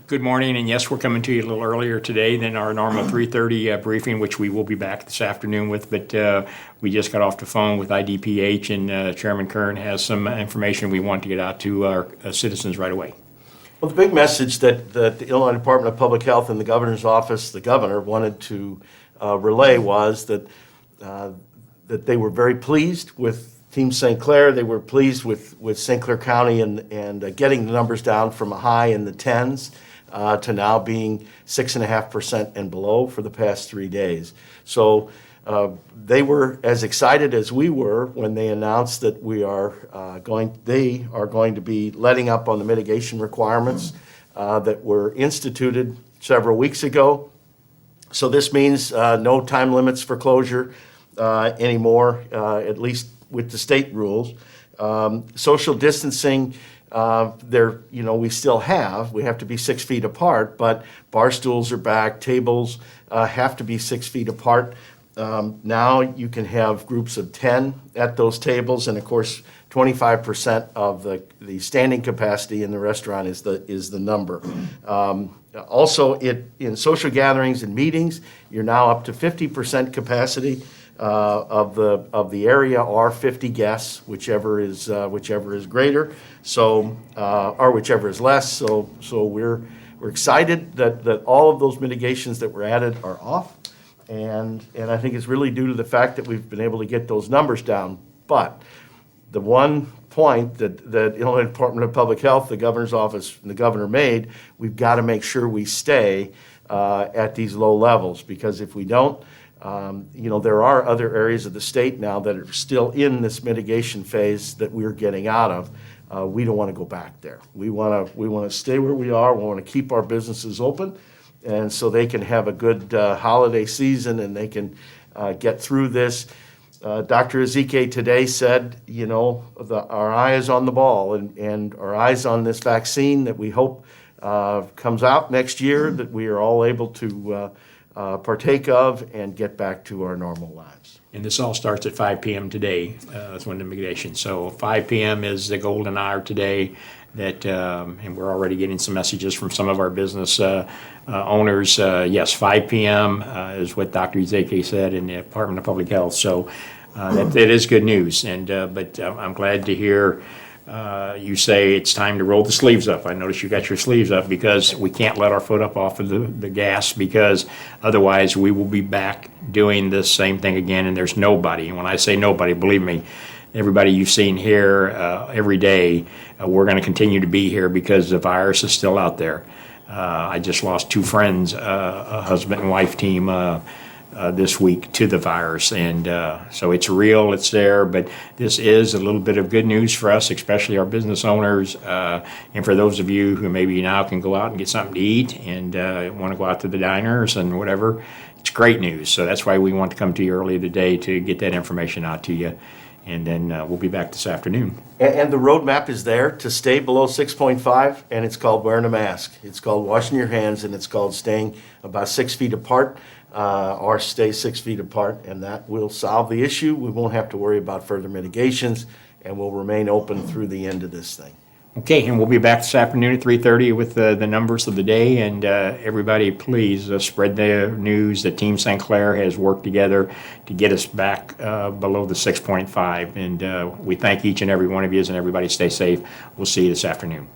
Good morning, and yes, we're coming to you a little earlier today than our normal 3:30 briefing, which we will be back this afternoon with, but we just got off the phone with IDPH, and Chairman Kern has some information we want to get out to our citizens right away. Well, the big message that the Illinois Department of Public Health and the governor's office, the governor, wanted to relay was that they were very pleased with Team St. Clair. They were pleased with St. Clair County and getting the numbers down from a high in the tens to now being 6.5% and below for the past 3 days. So they were as excited as we were when they announced that they are going to be letting up on the mitigation requirements that were instituted several weeks ago. So this means no time limits for closure anymore, at least with the state rules. Social distancing, we still we have to be 6 feet apart, but bar stools are back, tables have to be 6 feet apart. Now you can have groups of 10 at those tables, and of course 25% of the standing capacity in the restaurant is the number. Also, in social gatherings and meetings, you're now up to 50% capacity of the area, or 50 guests, whichever is greater. So or whichever is less. So we're excited that all of those mitigations that were added are off, and I think it's really due to the fact that we've been able to get those numbers down. But the one point that Illinois Department of Public Health, the governor's office, and the governor made, we've got to make sure we stay at these low levels, because if we don't, there are other areas of the state now that are still in this mitigation phase that we're getting out of. We don't want to go back there. We want to stay where we are. We want to keep our businesses open, and so they can have a good holiday season and they can get through this. Dr. Ezike today said, our eye is on the ball and our eyes on this vaccine that we hope comes out next year, that we are all able to partake of and get back to our normal lives. And this all starts at 5 p.m. today. That's when the mitigation. So 5 p.m. is the golden hour today. And we're already getting some messages from some of our business owners. Yes, 5 p.m. Is what Dr. Ezeke said in the Department of Public Health. So that is good news. But I'm glad to hear you say it's time to roll the sleeves up. I notice you got your sleeves up, because we can't let our foot up off of the gas, because otherwise we will be back doing this same thing again, and there's nobody. And when I say nobody, believe me, everybody you've seen here every day, we're going to continue to be here because the virus is still out there. I just lost 2 friends, a husband and wife team, this week to the virus, and so it's real, it's there, but this is a little bit of good news for us, especially our business owners, and for those of you who maybe now can go out and get something to eat and want to go out to the diners and whatever. It's great news. So that's why we want to come to you early today to get that information out to you, and then we'll be back this afternoon. And the roadmap is there to stay below 6.5, and it's called wearing a mask. It's called washing your hands, and it's called staying about 6 feet apart, or stay 6 feet apart, and that will solve the issue. We won't have to worry about further mitigations, and we'll remain open through the end of this thing. Okay, and we'll be back this afternoon at 3:30 with the numbers of the day, and everybody please spread the news that Team St. Clair has worked together to get us back below the 6.5, and we thank each and every one of you, and everybody stay safe. We'll see you this afternoon.